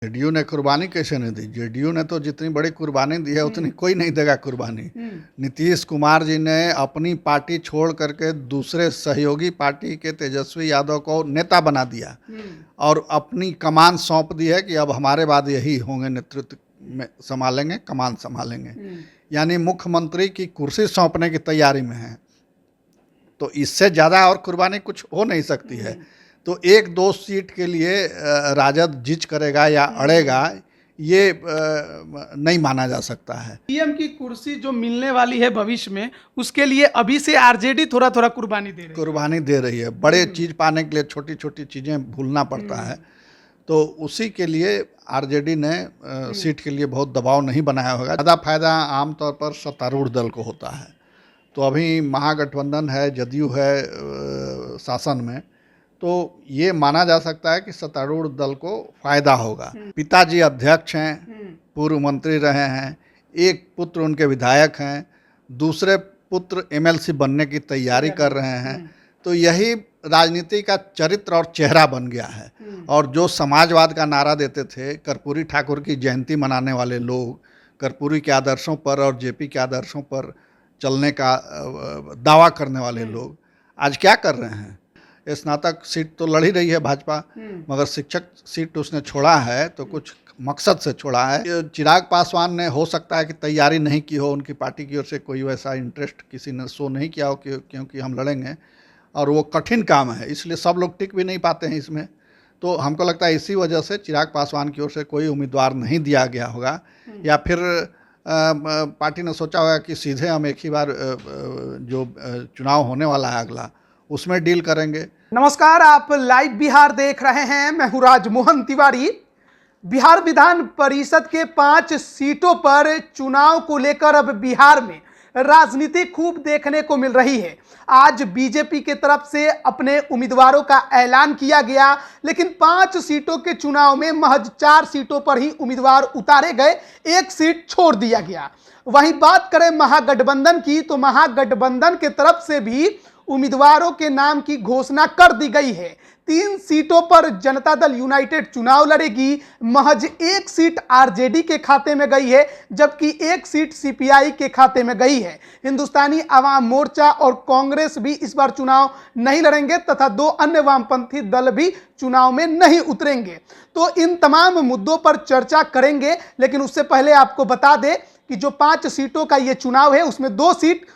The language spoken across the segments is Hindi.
जेडीयू ने कुर्बानी कैसे नहीं दी? जेडीयू ने तो जितनी बड़ी कुर्बानी दी है उतनी कोई नहीं देगा कुर्बानी। नीतीश कुमार जी ने अपनी पार्टी छोड़ करके दूसरे सहयोगी पार्टी के तेजस्वी यादव को नेता बना दिया और अपनी कमान सौंप दी है कि अब हमारे बाद यही होंगे, नेतृत्व में संभालेंगे, कमान संभालेंगे। यानी मुख्यमंत्री की कुर्सी सौंपने की तैयारी में है। तो इससे ज़्यादा और कुर्बानी कुछ हो नहीं सकती है। तो एक दो सीट के लिए राजद जिद करेगा या अड़ेगा, ये नहीं माना जा सकता है। पीएम की कुर्सी जो मिलने वाली है भविष्य में, उसके लिए अभी से आरजेडी थोड़ा थोड़ा कुर्बानी दे रही है। बड़े चीज पाने के लिए छोटी छोटी चीजें भूलना पड़ता है। तो उसी के लिए आरजेडी ने सीट के लिए बहुत दबाव नहीं बनाया होगा। ज़्यादा फायदा आमतौर पर सत्तारूढ़ दल को होता है। तो अभी महागठबंधन है, जदयू है शासन में, तो ये माना जा सकता है कि सत्तारूढ़ दल को फायदा होगा। पिताजी अध्यक्ष हैं, पूर्व मंत्री रहे हैं, एक पुत्र उनके विधायक हैं, दूसरे पुत्र एमएलसी बनने की तैयारी कर रहे हैं। तो यही राजनीति का चरित्र और चेहरा बन गया है। और जो समाजवाद का नारा देते थे, कर्पूरी ठाकुर की जयंती मनाने वाले लोग, कर्पूरी के आदर्शों पर और जेपी के आदर्शों पर चलने का दावा करने वाले लोग आज क्या कर रहे हैं? स्नातक सीट तो लड़ ही रही है भाजपा, मगर शिक्षक सीट उसने छोड़ा है तो कुछ मकसद से छोड़ा है। चिराग पासवान ने हो सकता है कि तैयारी नहीं की हो, उनकी पार्टी की ओर से कोई वैसा इंटरेस्ट किसी ने शो नहीं किया हो क्योंकि हम लड़ेंगे, और वो कठिन काम है, इसलिए सब लोग टिक भी नहीं पाते हैं इसमें। तो हमको लगता है इसी वजह से चिराग पासवान की ओर से कोई उम्मीदवार नहीं दिया गया होगा, या फिर पार्टी ने सोचा होगा कि सीधे हम एक ही बार जो चुनाव होने वाला है अगला, उसमें डील करेंगे। नमस्कार, आप लाइव बिहार देख रहे हैं। मैं हूं राजमोहन तिवारी। बिहार विधान परिषद के 5 सीटों पर चुनाव को लेकर अब बिहार में राजनीति खूब देखने को मिल रही है। आज बीजेपी के तरफ से अपने उम्मीदवारों का ऐलान किया गया, लेकिन 5 सीटों के चुनाव में महज 4 सीटों पर ही उम्मीदवार उतारे गए, 1 सीट छोड़ दिया गया। वहीं बात करें महागठबंधन की, तो महागठबंधन के तरफ से भी उम्मीदवारों के नाम की घोषणा कर दी गई है। 3 सीटों पर जनता दल यूनाइटेड चुनाव लड़ेगी। महज 1 सीट आरजेडी के खाते में गई है, जबकि 1 सीट सीपीआई के खाते में गई है। हिंदुस्तानी आवाम मोर्चा और कांग्रेस भी इस बार चुनाव नहीं लड़ेंगे तथा 2 अन्य वामपंथी दल भी चुनाव में नहीं उतरेंगे। तो इन तमाम मुद्दों पर चर्चा करेंगे, लेकिन उससे पहले आपको बता दें कि जो 5 सीटों का ये चुनाव है, उसमें 2 सीट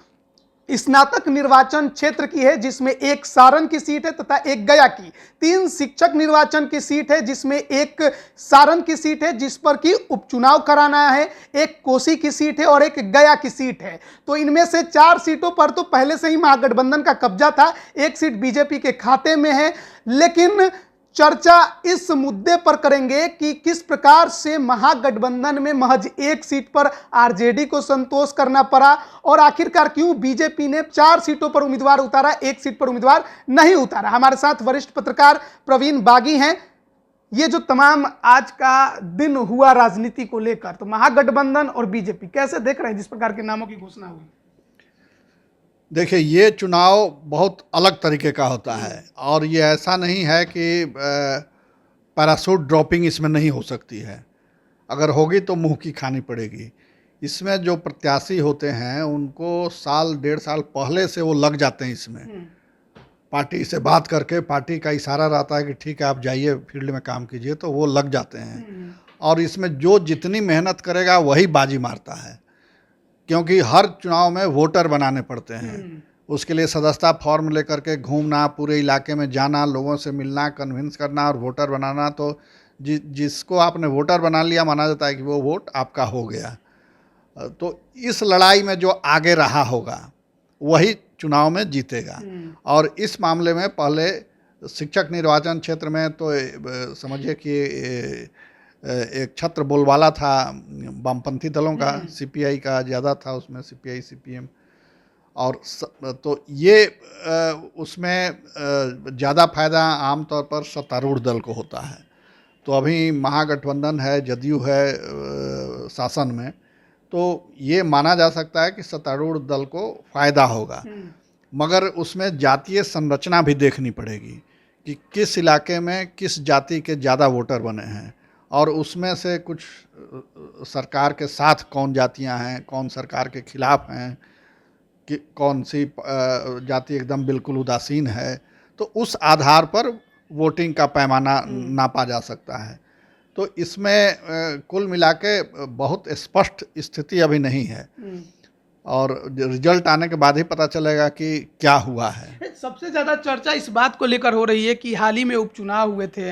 स्नातक निर्वाचन क्षेत्र की है, जिसमें 1 सारण की सीट है तथा 1 गया की। 3 शिक्षक निर्वाचन की सीट है, जिसमें 1 सारण की सीट है जिस पर कि उपचुनाव कराना है, 1 कोसी की सीट है और 1 गया की सीट है। तो इनमें से 4 सीटों पर तो पहले से ही महागठबंधन का कब्जा था, 1 सीट बीजेपी के खाते में है। लेकिन चर्चा इस मुद्दे पर करेंगे कि किस प्रकार से महागठबंधन में महज 1 सीट पर आरजेडी को संतोष करना पड़ा और आखिरकार क्यों बीजेपी ने 4 सीटों पर उम्मीदवार उतारा, 1 सीट पर उम्मीदवार नहीं उतारा। हमारे साथ वरिष्ठ पत्रकार प्रवीण बागी हैं। ये जो तमाम आज का दिन हुआ राजनीति को लेकर, तो महागठबंधन और बीजेपी कैसे देख रहे हैं जिस प्रकार के नामों की घोषणा हुई? देखिए, ये चुनाव बहुत अलग तरीके का होता है और ये ऐसा नहीं है कि पैराशूट ड्रॉपिंग इसमें नहीं हो सकती है। अगर होगी तो मुंह की खानी पड़ेगी। इसमें जो प्रत्याशी होते हैं उनको साल 1.5 साल पहले से वो लग जाते हैं इसमें। पार्टी से बात करके, पार्टी का इशारा रहता है कि ठीक है आप जाइए फील्ड में काम कीजिए, तो वो लग जाते हैं। और इसमें जो जितनी मेहनत करेगा वही बाजी मारता है, क्योंकि हर चुनाव में वोटर बनाने पड़ते हैं। उसके लिए सदस्यता फॉर्म लेकर के घूमना, पूरे इलाके में जाना, लोगों से मिलना, कन्विंस करना और वोटर बनाना। तो जिसको आपने वोटर बना लिया, माना जाता है कि वो वोट आपका हो गया। तो इस लड़ाई में जो आगे रहा होगा वही चुनाव में जीतेगा। और इस मामले में पहले शिक्षक निर्वाचन क्षेत्र में तो समझिए कि एक छत्र बोलबाला था वामपंथी दलों का, सीपीआई का ज़्यादा था उसमें, सीपीआई सीपीएम। और तो ये उसमें ज़्यादा फायदा आमतौर पर सत्तारूढ़ दल को होता है। तो अभी महागठबंधन है, जदयू है शासन में, तो ये माना जा सकता है कि सत्तारूढ़ दल को फायदा होगा। मगर उसमें जातीय संरचना भी देखनी पड़ेगी कि किस इलाके में किस जाति के ज़्यादा वोटर बने हैं और उसमें से कुछ सरकार के साथ कौन जातियां हैं, कौन सरकार के खिलाफ हैं, कि कौन सी जाति एकदम बिल्कुल उदासीन है, तो उस आधार पर वोटिंग का पैमाना नापा जा सकता है। तो इसमें कुल मिला के बहुत स्पष्ट स्थिति अभी नहीं है, और रिजल्ट आने के बाद ही पता चलेगा कि क्या हुआ है। सबसे ज़्यादा चर्चा इस बात को लेकर हो रही है कि हाल ही में उपचुनाव हुए थे,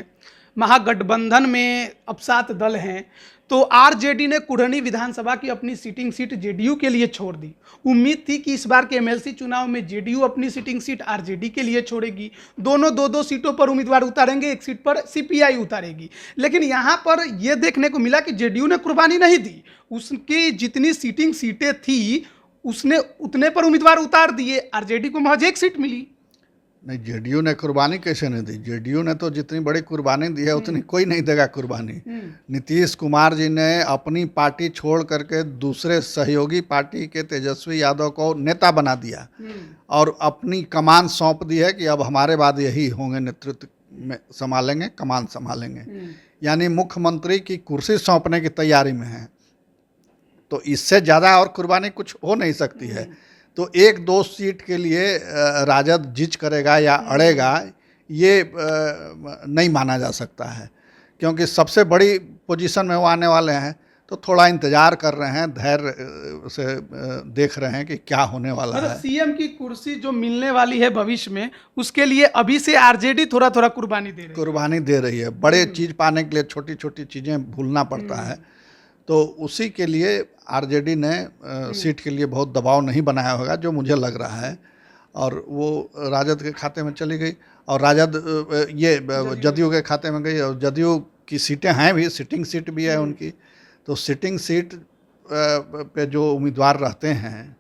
महागठबंधन में अब 7 दल हैं, तो आरजेडी ने कुढ़नी विधानसभा की अपनी सिटिंग सीट जेडीयू के लिए छोड़ दी। उम्मीद थी कि इस बार के एमएलसी चुनाव में जेडीयू अपनी सिटिंग सीट आरजेडी के लिए छोड़ेगी, दोनों 2-2 सीटों पर उम्मीदवार उतारेंगे, एक सीट पर सीपीआई उतारेगी। लेकिन यहाँ पर यह देखने को मिला कि जेडीयू ने कुर्बानी नहीं दी, उसकी जितनी सिटिंग सीटें थी उसने उतने पर उम्मीदवार उतार दिए, आरजेडी को महज 1 सीट मिली। नहीं, जेडीयू ने कुर्बानी कैसे नहीं दी? जेडीयू ने तो जितनी बड़ी कुर्बानी दी है उतनी कोई नहीं देगा कुर्बानी। नीतीश कुमार जी ने अपनी पार्टी छोड़ करके दूसरे सहयोगी पार्टी के तेजस्वी यादव को नेता बना दिया और अपनी कमान सौंप दी है कि अब हमारे बाद यही होंगे, नेतृत्व में संभालेंगे, कमान संभालेंगे, यानी मुख्यमंत्री की कुर्सी सौंपने की तैयारी में है। तो इससे ज़्यादा और कुर्बानी कुछ हो नहीं सकती है। तो 1-2 सीट के लिए राजद जिद करेगा या अड़ेगा, ये नहीं माना जा सकता है, क्योंकि सबसे बड़ी पोजीशन में वो आने वाले हैं। तो थोड़ा इंतजार कर रहे हैं, धैर्य से देख रहे हैं कि क्या होने वाला है। सीएम की कुर्सी जो मिलने वाली है भविष्य में, उसके लिए अभी से आरजेडी थोड़ा थोड़ा कुर्बानी दे रही है। बड़े चीज़ पाने के लिए छोटी छोटी चीज़ें भूलना पड़ता है, तो उसी के लिए आरजेडी ने सीट के लिए बहुत दबाव नहीं बनाया होगा, जो मुझे लग रहा है, और वो राजद के खाते में चली गई, और राजद ये जदयू के खाते में गई, और जदयू की सीटें हैं भी, सिटिंग सीट भी है उनकी। तो सिटिंग सीट पे जो उम्मीदवार रहते हैं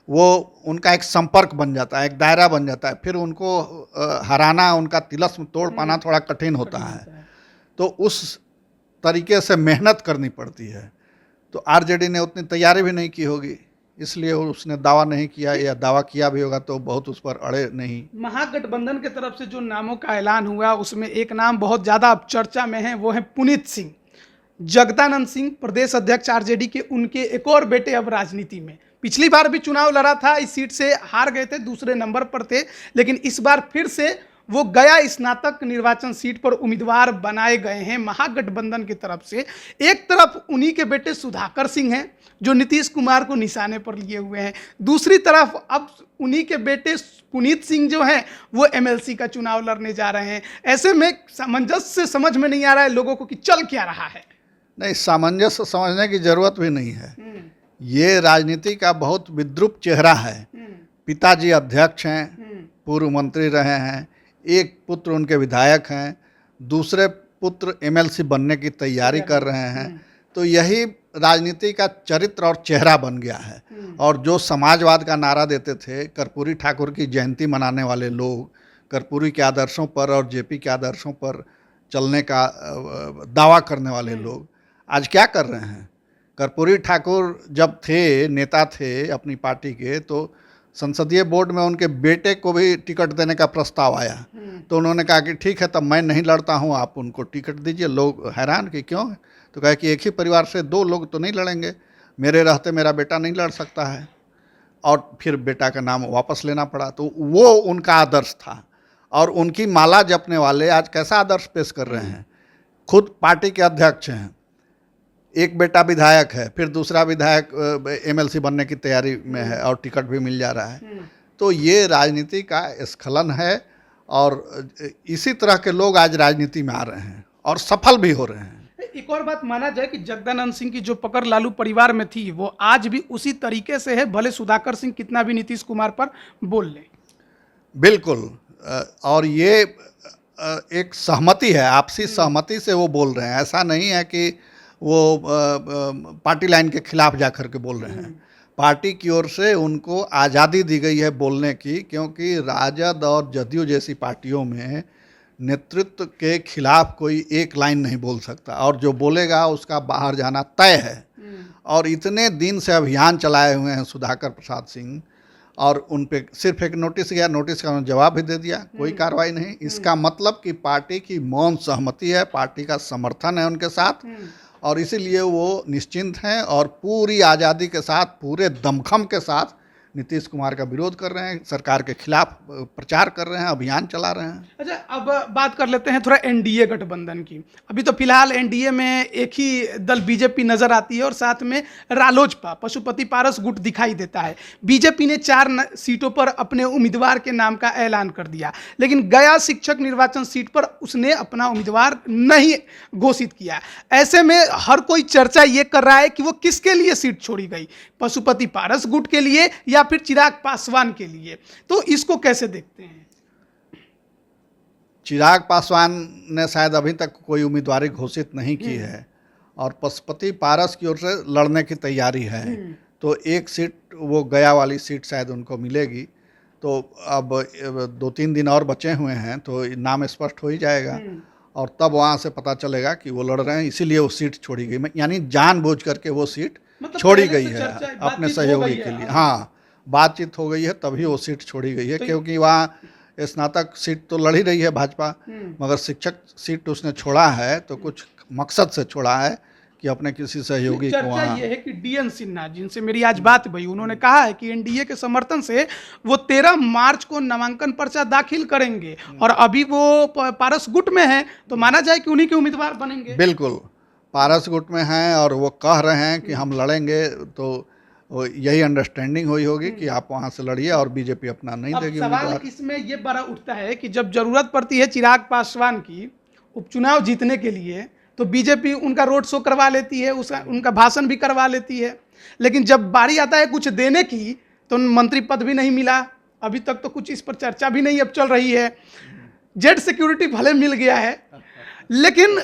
वो उनका एक संपर्क बन जाता है, एक दायरा बन जाता है, फिर उनको हराना, उनका तिलस्म तोड़ पाना थोड़ा कठिन होता है। तो उस तरीके से मेहनत करनी पड़ती है। तो आरजेडी ने उतनी तैयारी भी नहीं की होगी, इसलिए उसने दावा नहीं किया, या दावा किया भी होगा तो बहुत उस पर अड़े नहीं। महागठबंधन की तरफ से जो नामों का ऐलान हुआ उसमें एक नाम बहुत ज़्यादा अब चर्चा में है, वो है पुनीत सिंह। जगदानंद सिंह प्रदेश अध्यक्ष आरजेडी के, उनके एक और बेटे अब राजनीति में, पिछली बार भी चुनाव लड़ा था, इस सीट से हार गए थे, दूसरे नंबर पर थे, लेकिन इस बार फिर से वो गया स्नातक निर्वाचन सीट पर उम्मीदवार बनाए गए हैं महागठबंधन की तरफ से। एक तरफ उन्हीं के बेटे सुधाकर सिंह हैं जो नीतीश कुमार को निशाने पर लिए हुए हैं, दूसरी तरफ अब उन्हीं के बेटे पुनीत सिंह जो हैं वो एमएलसी का चुनाव लड़ने जा रहे हैं। ऐसे में सामंजस्य समझ में नहीं आ रहा है लोगों को कि चल क्या रहा है। नहीं, सामंजस्य समझने की जरूरत भी नहीं है। ये राजनीति का बहुत विद्रूप चेहरा है। पिताजी अध्यक्ष हैं, पूर्व मंत्री रहे हैं, एक पुत्र उनके विधायक हैं, दूसरे पुत्र एमएलसी बनने की तैयारी कर रहे हैं। तो यही राजनीति का चरित्र और चेहरा बन गया है। और जो समाजवाद का नारा देते थे, कर्पूरी ठाकुर की जयंती मनाने वाले लोग, कर्पूरी के आदर्शों पर और जेपी के आदर्शों पर चलने का दावा करने वाले लोग आज क्या कर रहे हैं? कर्पूरी ठाकुर जब थे, नेता थे अपनी पार्टी के, तो संसदीय बोर्ड में उनके बेटे को भी टिकट देने का प्रस्ताव आया, तो उन्होंने कहा कि ठीक है, तब मैं नहीं लड़ता हूं, आप उनको टिकट दीजिए। लोग हैरान कि क्यों? तो कहा कि एक ही परिवार से 2 लोग तो नहीं लड़ेंगे, मेरे रहते मेरा बेटा नहीं लड़ सकता है, और फिर बेटा का नाम वापस लेना पड़ा। तो वो उनका आदर्श था, और उनकी माला जपने वाले आज कैसा आदर्श पेश कर रहे हैं? खुद पार्टी के अध्यक्ष हैं, एक बेटा विधायक है, फिर दूसरा विधायक एमएलसी बनने की तैयारी में है, और टिकट भी मिल जा रहा है। तो ये राजनीति का स्खलन है, और इसी तरह के लोग आज राजनीति में आ रहे हैं और सफल भी हो रहे हैं। एक और बात माना जाए कि जगदानंद सिंह की जो पकड़ लालू परिवार में थी वो आज भी उसी तरीके से है, भले सुधाकर सिंह कितना भी नीतीश कुमार पर बोल ले। बिल्कुल, और ये एक सहमति है, आपसी सहमति से वो बोल रहे हैं। ऐसा नहीं है कि वो पार्टी लाइन के खिलाफ जा कर के बोल रहे हैं। पार्टी की ओर से उनको आज़ादी दी गई है बोलने की, क्योंकि राजद और जदयू जैसी पार्टियों में नेतृत्व के खिलाफ कोई एक लाइन नहीं बोल सकता, और जो बोलेगा उसका बाहर जाना तय है। और इतने दिन से अभियान चलाए हुए हैं सुधाकर प्रसाद सिंह, और उन पे सिर्फ एक नोटिस गया, नोटिस का उन्होंने जवाब भी दे दिया, कोई कार्रवाई नहीं। इसका मतलब कि पार्टी की मौन सहमति है, पार्टी का समर्थन है उनके साथ, और इसीलिए वो निश्चिंत हैं और पूरी आज़ादी के साथ, पूरे दमखम के साथ नीतीश कुमार का विरोध कर रहे हैं, सरकार के खिलाफ प्रचार कर रहे हैं, अभियान चला रहे हैं। अच्छा, अब बात कर लेते हैं थोड़ा एनडीए गठबंधन की। अभी तो फिलहाल एनडीए में एक ही दल बीजेपी नजर आती है और साथ में रालोजपा, पशुपति पारस गुट दिखाई देता है। बीजेपी ने 4 सीटों पर अपने उम्मीदवार के नाम का ऐलान कर दिया, लेकिन गया शिक्षक निर्वाचन सीट पर उसने अपना उम्मीदवार नहीं घोषित किया। ऐसे में हर कोई चर्चा ये कर रहा है कि वो किसके लिए सीट छोड़ी गई, पशुपति पारस गुट के लिए या फिर चिराग पासवान के लिए। तो इसको कैसे देखते हैं? चिराग पासवान ने शायद अभी तक कोई उम्मीदवारी घोषित नहीं की है और पशुपति पारस की ओर से लड़ने की तैयारी है। तो एक सीट, वो गया वाली सीट शायद उनको मिलेगी। तो अब 2-3 दिन और बचे हुए हैं तो नाम स्पष्ट हो ही जाएगा और तब वहाँ से पता चलेगा कि वो लड़ रहे हैं, इसीलिए वो सीट छोड़ी गई। यानी जानबूझ करके वो सीट छोड़ी गई है अपने सहयोगी के लिए। हाँ, बातचीत हो गई है तभी वो सीट छोड़ी गई है, क्योंकि वहाँ स्नातक सीट तो लड़ ही रही है भाजपा, मगर शिक्षक सीट उसने छोड़ा है तो कुछ मकसद से छोड़ा है कि अपने किसी सहयोगी को वहाँ। चर्चा ये है कि डीएन सिन्हा, जिनसे मेरी आज बात हुई, उन्होंने कहा है कि एनडीए के समर्थन से वो 13 मार्च को नामांकन पर्चा दाखिल करेंगे और अभी वो पारस गुट में है, तो माना जाए कि उन्हीं के उम्मीदवार बनेंगे। बिल्कुल, पारस गुट में हैं और वो कह रहे हैं कि हम लड़ेंगे, तो यही अंडरस्टैंडिंग हुई होगी कि आप वहां से लड़िए और बीजेपी अपना नहीं देगी उम्मीदवार। सवाल इसमें ये बड़ा उठता है कि जब जरूरत पड़ती है चिराग पासवान की उपचुनाव जीतने के लिए, तो बीजेपी उनका रोड शो करवा लेती है, उनका भाषण भी करवा लेती है, लेकिन जब बारी आता है कुछ देने की तो मंत्री पद भी नहीं मिला। अभी तक तो कुछ इस पर चर्चा भी नहीं अब चल रही है। जेड सिक्योरिटी भले मिल गया है, लेकिन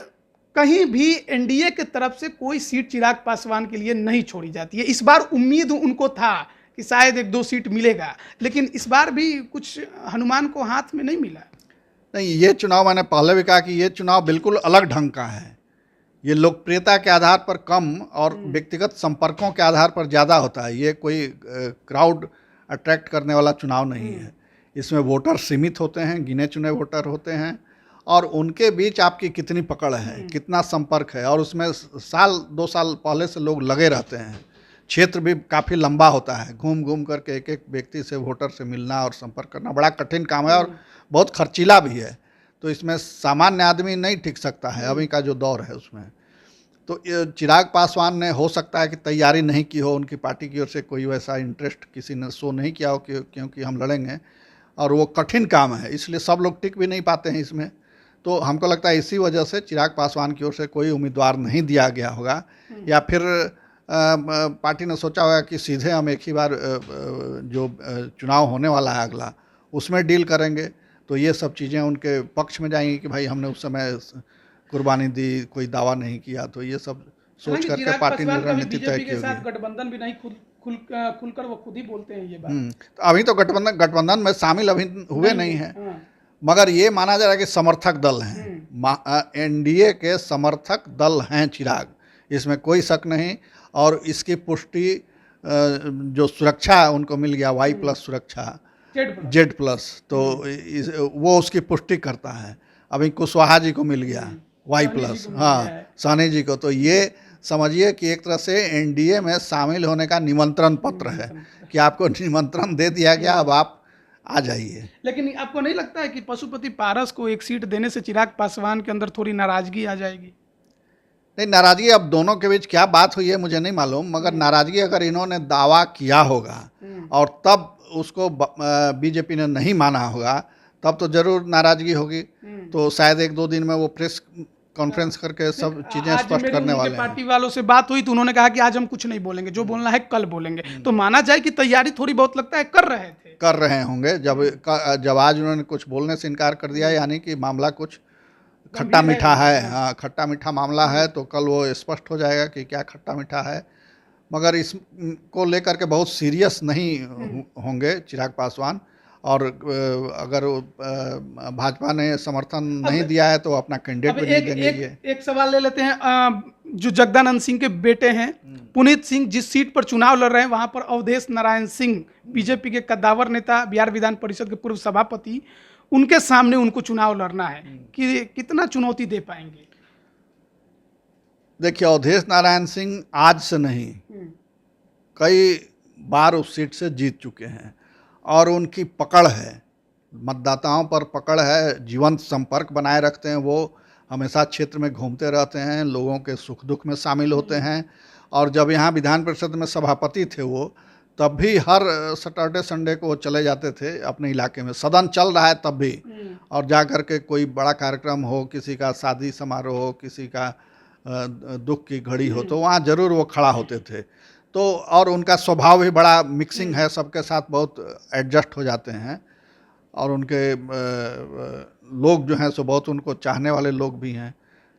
कहीं भी एनडीए की तरफ से कोई सीट चिराग पासवान के लिए नहीं छोड़ी जाती है। इस बार उम्मीद उनको था कि शायद 1-2 सीट मिलेगा, लेकिन इस बार भी कुछ हनुमान को हाथ में नहीं मिला। नहीं, ये चुनाव, मैंने पहले भी कहा कि ये चुनाव बिल्कुल अलग ढंग का है। ये लोकप्रियता के आधार पर कम और व्यक्तिगत संपर्कों के आधार पर ज़्यादा होता है। ये कोई क्राउड अट्रैक्ट करने वाला चुनाव नहीं है। इसमें वोटर सीमित होते हैं, गिने चुने वोटर होते हैं और उनके बीच आपकी कितनी पकड़ है, कितना संपर्क है, और उसमें 1-2 साल पहले से लोग लगे रहते हैं। क्षेत्र भी काफ़ी लंबा होता है, घूम घूम करके एक व्यक्ति से, वोटर से मिलना और संपर्क करना बड़ा कठिन काम है और बहुत खर्चीला भी है। तो इसमें सामान्य आदमी नहीं टिक सकता है अभी का जो दौर है उसमें। तो चिराग पासवान ने हो सकता है कि तैयारी नहीं की हो, उनकी पार्टी की ओर से कोई वैसा इंटरेस्ट किसी ने शो नहीं किया हो क्योंकि हम लड़ेंगे, और वो कठिन काम है, इसलिए सब लोग टिक भी नहीं पाते हैं इसमें। तो हमको लगता है इसी वजह से चिराग पासवान की ओर से कोई उम्मीदवार नहीं दिया गया होगा, या फिर पार्टी ने सोचा होगा कि सीधे हम एक ही बार जो चुनाव होने वाला है अगला, उसमें डील करेंगे। तो ये सब चीज़ें उनके पक्ष में जाएंगी कि भाई हमने उस समय कुर्बानी दी, कोई दावा नहीं किया। तो ये सब सोच करके पार्टी ने रणनीति तय की होगी। गठबंधन भी नहीं खुलकर वो खुद ही बोलते हैं ये बात। तो अभी तो गठबंधन में शामिल अभी हुए नहीं हैं, मगर ये माना जा रहा है कि समर्थक दल हैं, एनडीए के समर्थक दल हैं चिराग, इसमें कोई शक नहीं। और इसकी पुष्टि जो सुरक्षा है उनको मिल गया, Y+ सुरक्षा, Z+, तो वो उसकी पुष्टि करता है। अभी कुशवाहा जी को मिल गया Y+, हाँ, साहनी जी को। तो ये समझिए कि एक तरह से एनडीए में शामिल होने का निमंत्रण पत्र है कि आपको निमंत्रण दे दिया गया, अब आप आ जाइए। लेकिन आपको नहीं लगता है कि पशुपति पारस को एक सीट देने से चिराग पासवान के अंदर थोड़ी नाराजगी आ जाएगी? नहीं, नाराजगी अब दोनों के बीच क्या बात हुई है मुझे नहीं मालूम, मगर नाराजगी अगर इन्होंने दावा किया होगा और तब उसको बीजेपी ने नहीं माना होगा, तब तो जरूर नाराजगी होगी। तो शायद 1-2 दिन में वो प्रेस कॉन्फ्रेंस करके सब चीजें स्पष्ट करने वाले हैं। पार्टी वालों से बात हुई तो उन्होंने कहा कि आज हम कुछ नहीं बोलेंगे, जो बोलना है कल बोलेंगे। तो माना जाए कि तैयारी थोड़ी बहुत लगता है कर रहे होंगे। जब आज उन्होंने कुछ बोलने से इनकार कर दिया, यानी कि मामला कुछ खट्टा मीठा है। हाँ, खट्टा मीठा मामला है, तो कल वो स्पष्ट हो जाएगा कि क्या खट्टा मीठा है। मगर इसको लेकर के बहुत सीरियस नहीं होंगे चिराग पासवान, और अगर भाजपा ने समर्थन नहीं दिया है तो अपना कैंडिडेट भी नहीं देंगे। एक सवाल ले लेते हैं, जो जगदानंद सिंह के बेटे हैं पुनीत सिंह जिस सीट पर चुनाव लड़ रहे हैं वहां पर अवधेश नारायण सिंह बीजेपी के कद्दावर नेता, बिहार विधान परिषद के पूर्व सभापति, उनके सामने उनको चुनाव लड़ना है कि कितना चुनौती दे पाएंगे? देखिए, अवधेश नारायण सिंह आज से नहीं कई बार उस सीट से जीत चुके हैं और उनकी पकड़ है, मतदाताओं पर पकड़ है, जीवंत संपर्क बनाए रखते हैं। वो हमेशा क्षेत्र में घूमते रहते हैं, लोगों के सुख दुख में शामिल होते हैं। और जब यहाँ विधान परिषद में सभापति थे वो, तब भी हर सैटरडे संडे को वो चले जाते थे अपने इलाके में, सदन चल रहा है तब भी, और जा कर के कोई बड़ा कार्यक्रम हो, किसी का शादी समारोह हो, किसी का दुख की घड़ी हो, तो वहाँ जरूर वो खड़ा होते थे। तो और उनका स्वभाव भी बड़ा मिक्सिंग है, सबके साथ बहुत एडजस्ट हो जाते हैं और उनके लोग जो हैं सो बहुत उनको चाहने वाले लोग भी हैं।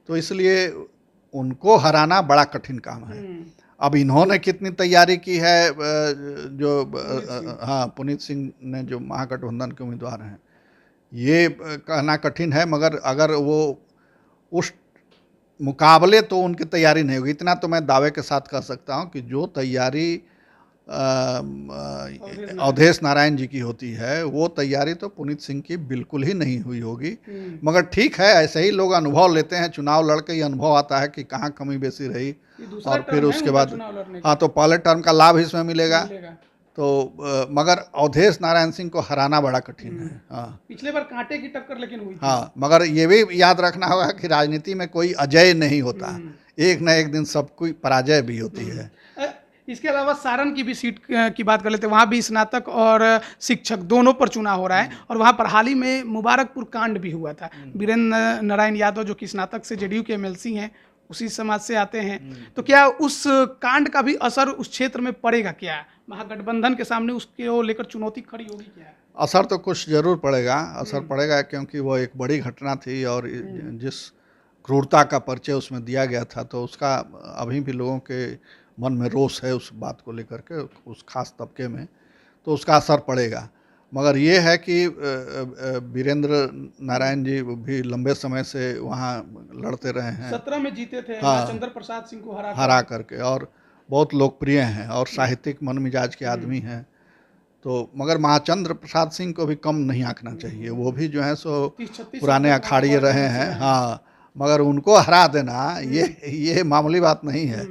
तो इसलिए उनको हराना बड़ा कठिन काम है। अब इन्होंने कितनी तैयारी की है, हाँ, पुनीत सिंह ने जो महागठबंधन के उम्मीदवार हैं, ये कहना कठिन है, मगर अगर वो उस मुकाबले तो उनकी तैयारी नहीं होगी। इतना तो मैं दावे के साथ कह सकता हूं कि जो तैयारी अवधेश नारायण जी की होती है, वो तैयारी तो पुनीत सिंह की बिल्कुल ही नहीं हुई होगी। मगर ठीक है, ऐसे ही लोग अनुभव लेते हैं, चुनाव लड़के ही अनुभव आता है कि कहाँ कमी बेसी रही, और फिर उसके बाद हाँ, तो पहले टर्म का लाभ इसमें मिलेगा। तो मगर अवधेश नारायण सिंह को हराना बड़ा कठिन है। हाँ, पिछले बार कांटे की टक्कर लेकिन हुई थी। हाँ, मगर ये भी याद रखना होगा कि राजनीति में कोई अजय नहीं होता, एक न एक दिन सब कोई पराजय भी होती है। इसके अलावा सारण की भी सीट की बात कर लेते हैं, वहाँ भी स्नातक और शिक्षक दोनों पर चुनाव हो रहा है, और वहाँ पर हाल ही में मुबारकपुर कांड भी हुआ था। वीरेंद्र नारायण यादव जो कि स्नातक से जेडीयू के एमएलसी हैं, उसी समाज से आते हैं, तो क्या उस कांड का भी असर उस क्षेत्र में पड़ेगा? क्या महागठबंधन के सामने उसके लेकर चुनौती खड़ी होगी? क्या असर तो कुछ जरूर पड़ेगा, असर पड़ेगा, क्योंकि वो एक बड़ी घटना थी और जिस क्रूरता का परिचय उसमें दिया गया था, तो उसका अभी भी लोगों के मन में रोष है उस बात को लेकर के, उस खास तबके में, तो उसका असर पड़ेगा। मगर ये है कि वीरेंद्र नारायण जी भी लंबे समय से वहाँ लड़ते रहे हैं, 17 में जीते थे। हाँ, चंद्र प्रसाद सिंह को हरा करके, और बहुत लोकप्रिय हैं और साहित्यिक मन मिजाज के आदमी हैं। तो मगर महाचंद्र प्रसाद सिंह को भी कम नहीं आंकना चाहिए, वो भी जो है सो पुराने अखाड़िए रहे हैं। हाँ, मगर उनको हरा देना ये मामूली बात नहीं है।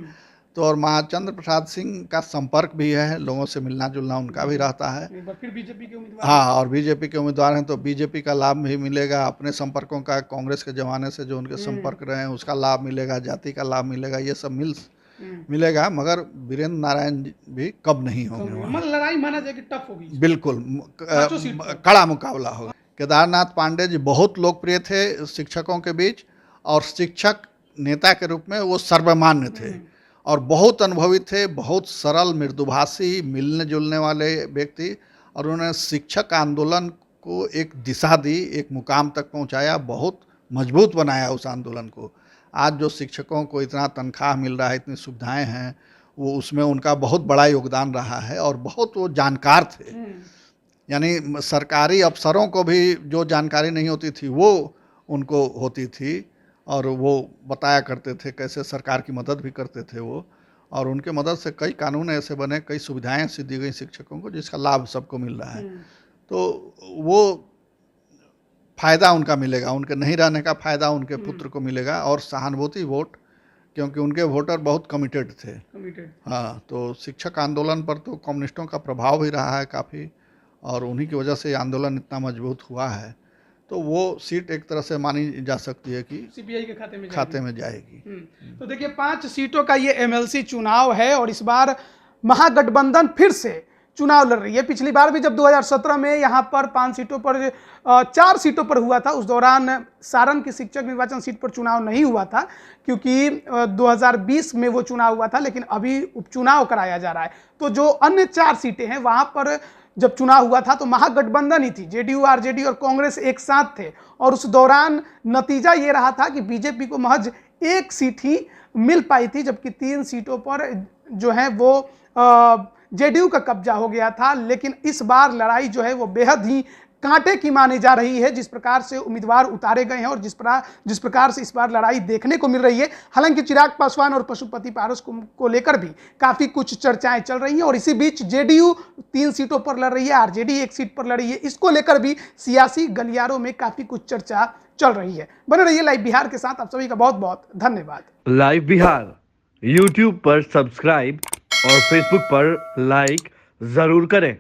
तो और महाचंद्र प्रसाद सिंह का संपर्क भी है, लोगों से मिलना जुलना उनका भी रहता है। फिर बीजेपी के उम्मीदवार, हाँ, और बीजेपी के उम्मीदवार हैं, तो बीजेपी का लाभ भी मिलेगा, अपने संपर्कों का, कांग्रेस के ज़माने से जो उनके संपर्क रहे हैं उसका लाभ मिलेगा, जाति का लाभ मिलेगा, ये सब मिलेगा। मगर वीरेंद्र नारायण भी कब नहीं होंगे, लड़ाई माना जाए कि टफ होगी, बिल्कुल कड़ा मुकाबला होगा। केदारनाथ पांडे जी बहुत लोकप्रिय थे शिक्षकों के बीच, और शिक्षक नेता के रूप में वो सर्वमान्य थे और बहुत अनुभवी थे, बहुत सरल, मृदुभाषी, मिलने जुलने वाले व्यक्ति, और उन्होंने शिक्षक आंदोलन को एक दिशा दी, एक मुकाम तक पहुंचाया, बहुत मजबूत बनाया उस आंदोलन को। आज जो शिक्षकों को इतना तनख्वाह मिल रहा है, इतनी सुविधाएं हैं, वो उसमें उनका बहुत बड़ा योगदान रहा है, और बहुत वो जानकार थे। यानी सरकारी अफसरों को भी जो जानकारी नहीं होती थी वो उनको होती थी, और वो बताया करते थे, कैसे सरकार की मदद भी करते थे वो, और उनके मदद से कई कानून ऐसे बने, कई सुविधाएं ऐसी दी गई शिक्षकों को, जिसका लाभ सबको मिल रहा है। तो वो फ़ायदा उनका मिलेगा, उनके नहीं रहने का फ़ायदा उनके पुत्र को मिलेगा, और सहानुभूति वोट, क्योंकि उनके वोटर बहुत कमिटेड थे। हाँ, तो शिक्षक आंदोलन पर तो कम्युनिस्टों का प्रभाव भी रहा है काफ़ी, और उन्हीं की वजह से आंदोलन इतना मजबूत हुआ है। तो वो सीट एक तरह से मानी जा सकती है कि सीपीआई के खाते में जाएगी। तो देखिए, 5 सीटों का ये एमएलसी चुनाव है, और इस बार महागठबंधन फिर से चुनाव लड़ रही है। पिछली बार भी जब 2017 में यहाँ पर 5 सीटों पर 4 सीटों पर हुआ था, उस दौरान सारण की शिक्षक निर्वाचन सीट पर चुनाव नहीं हुआ था, क्योंकि 2020 में वो चुनाव हुआ था, लेकिन अभी उपचुनाव कराया जा रहा है। तो जो अन्य 4 सीटें हैं वहाँ पर जब चुनाव हुआ था तो महागठबंधन ही थी, जेडीयू, आरजेडी और कांग्रेस एक साथ थे, और उस दौरान नतीजा ये रहा था कि बीजेपी को महज 1 सीट ही मिल पाई थी, जबकि 3 सीटों पर जो है वो जेडीयू का कब्जा हो गया था। लेकिन इस बार लड़ाई जो है वो बेहद ही कांटे की मानी जा रही है जिस प्रकार से उम्मीदवार उतारे गए हैं और जिस प्रकार से इस बार लड़ाई देखने को मिल रही है। हालांकि चिराग पासवान और पशुपति पारस को लेकर भी काफी कुछ चर्चाएं चल रही हैं और इसी बीच जेडीयू 3 सीटों पर लड़ रही है, आरजेडी 1 सीट पर लड़ी है। इसको लेकर भी सियासी गलियारों में काफी कुछ चर्चा चल रही है। बने रहिए लाइव बिहार के साथ। आप सभी का बहुत बहुत धन्यवाद। लाइव बिहार यूट्यूब पर सब्सक्राइब और फेसबुक पर लाइक जरूर करें।